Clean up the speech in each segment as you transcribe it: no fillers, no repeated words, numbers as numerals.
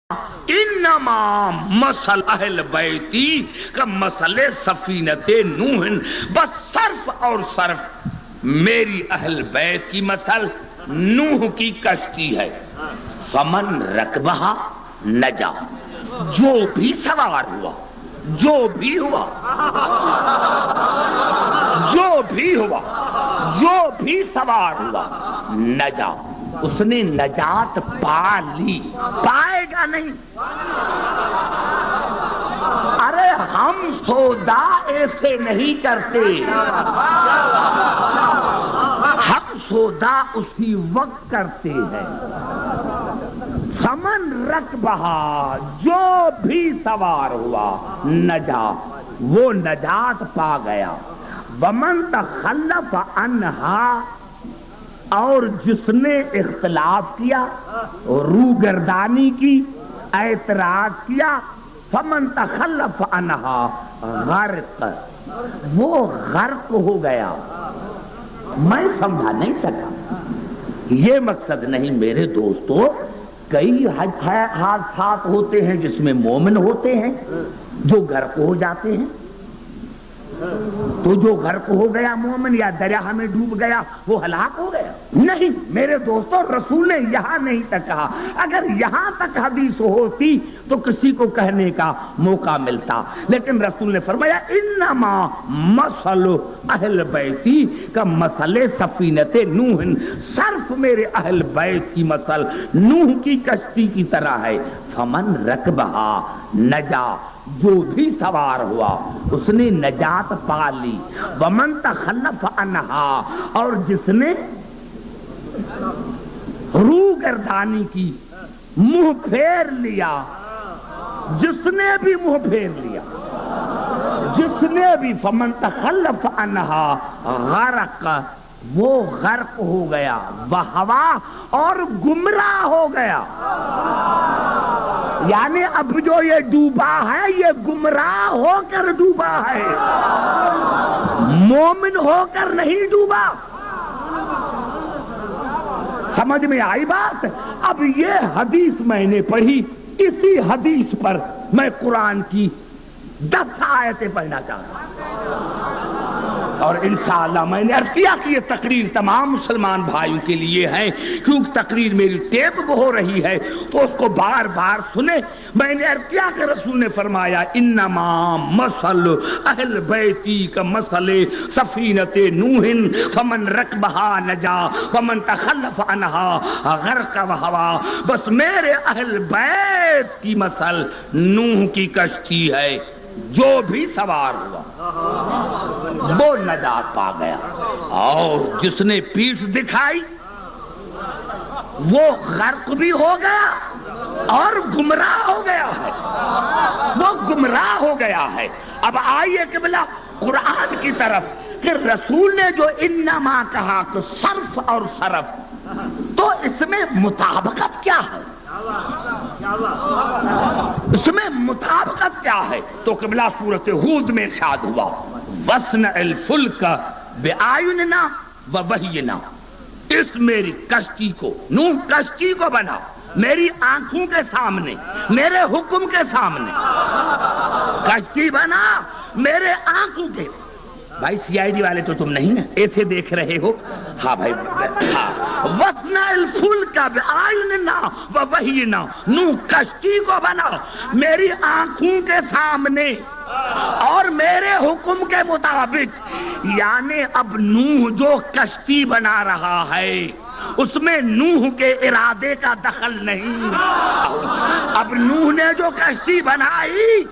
انما مثل اہل بیتی کا مثل سفینت نوح، بس صرف اور صرف میری اہل بیت کی مثل نوح کی کشتی ہے۔ فمن رکبہا نجا، جو بھی سوار ہوا، جو بھی ہوا، جو بھی ہوا، جو بھی سوار ہوا، نجا، اس نے نجات پا لی، پائے گا نہیں۔ ارے ہم سودا ایسے نہیں کرتے، ہم سودا اسی وقت کرتے ہیں۔ سمن رکبہا، جو بھی سوار ہوا، نجا، وہ نجات پا گیا۔ ومن تخلف عنہا، اور جس نے اختلاف کیا، روگردانی کی، اعتراض کیا، فمن تخلف عنہا غرق، وہ غرق ہو گیا۔ میں سمجھا نہیں سکا، یہ مقصد نہیں میرے دوستو، کئی حادثات ہوتے ہیں جس میں مومن ہوتے ہیں جو غرق ہو جاتے ہیں، تو جو غرق ہو گیا مومن یا دریا میں ڈوب گیا وہ ہلاک ہو گیا؟ نہیں میرے دوستو، رسول نے یہاں نہیں تک کہا۔ اگر یہاں تک حدیث ہوتی تو کسی کو کہنے کا موقع ملتا، لیکن رسول نے فرمایا انما مثل اہل بیتی کا مثل سفینت نوح، صرف میرے اہل بیت کی مثل نوح کی کشتی کی طرح ہے۔ فمن رکبہا نجا، جو بھی سوار ہوا اس نے نجات پا لی۔ ومن تخلف عنہا، اور جس نے روگردانی کی، منہ پھیر لیا، جس نے بھی منہ پھیر لیا، جس نے بھی، فمن تخلف عنہا غرق، وہ غرق ہو گیا، وہوا، اور گمراہ ہو گیا۔ یعنی اب جو یہ ڈوبا ہے یہ گمراہ ہو کر ڈوبا ہے، مومن ہو کر نہیں ڈوبا۔ سمجھ میں آئی بات؟ اب یہ حدیث میں نے پڑھی، اسی حدیث پر میں قرآن کی 10 آیتیں پڑھنا چاہتا ہوں، اور انشاءاللہ میں نے عرض کیا کہ یہ تقریر تمام مسلمان بھائیوں کے لیے ہے، کیونکہ تقریر میری ٹیپ ہو رہی ہے تو اس کو بار بار سنیں۔ میں نے عرض کیا کہ رسول نے فرمایا انما مثل اہل بیتی کا مثل سفینت نوح، فمن رکبہا نجا، ومن تخلف عنہا غرق وہوا، بس میرے اہل بیت کی مثل نوح کی کشتی ہے، جو بھی سوار ہوا وہ نجات پا گیا، اور جس نے پیٹھ دکھائی وہ غرق بھی ہو گیا اور گمراہ ہو گیا ہے، وہ گمراہ ہو گیا ہے۔ اب آئیے قبلہ قرآن کی طرف کہ رسول نے جو انما کہا کہ صرف اور صرف، تو اس میں مطابقت کیا ہے؟ اس میں مطابقت کیا ہے؟ تو قبلہ سورۃ ہود میں ارشاد ہوا وَاصْنَعِ الْفُلْكَ بِأَعْيُنِنَا وَوَحْيِنَا، اس میری کشتی کو، نوح کشتی کو بنا میری آنکھوں کے سامنے، میرے حکم کے سامنے، کشتی بنا میرے آنکھوں کے۔ بھائی سی آئی ڈی والے تو تم نہیں نا، ایسے دیکھ رہے ہو؟ ہاں بھائی، ہاں، وَاصْنَعِ الْفُلْكَ بِأَعْيُنِنَا وَوَحْيِنَا، نوح کشتی کو بنا میری آنکھوں کے سامنے اور میرے حکم کے مطابق۔ یعنی اب نوح جو کشتی بنا رہا ہے اس میں نوح کے ارادے کا دخل نہیں۔ اب نوح نے جو کشتی بنائی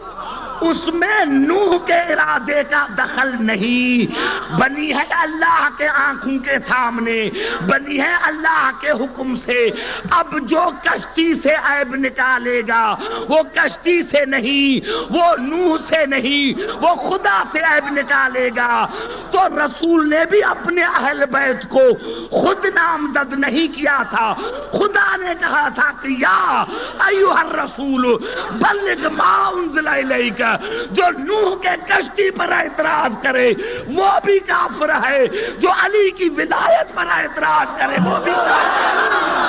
اس میں نوح کے ارادے کا دخل نہیں، بنی ہے اللہ کے آنکھوں کے سامنے، بنی ہے اللہ کے حکم سے۔ اب جو کشتی سے عیب نکالے گا وہ کشتی سے نہیں، وہ نوح سے نہیں، وہ خدا سے عیب نکالے گا۔ تو رسول نے بھی اپنے اہل بیت کو خود نامزد نہیں کیا تھا، خدا نے کہا تھا کہ یا ایھا الرسول بلغ ما انزل الیک، جو نوح کے کشتی پر اعتراض کرے وہ بھی کافر ہے، جو علی کی ولایت پر اعتراض کرے وہ بھی کافر ہے۔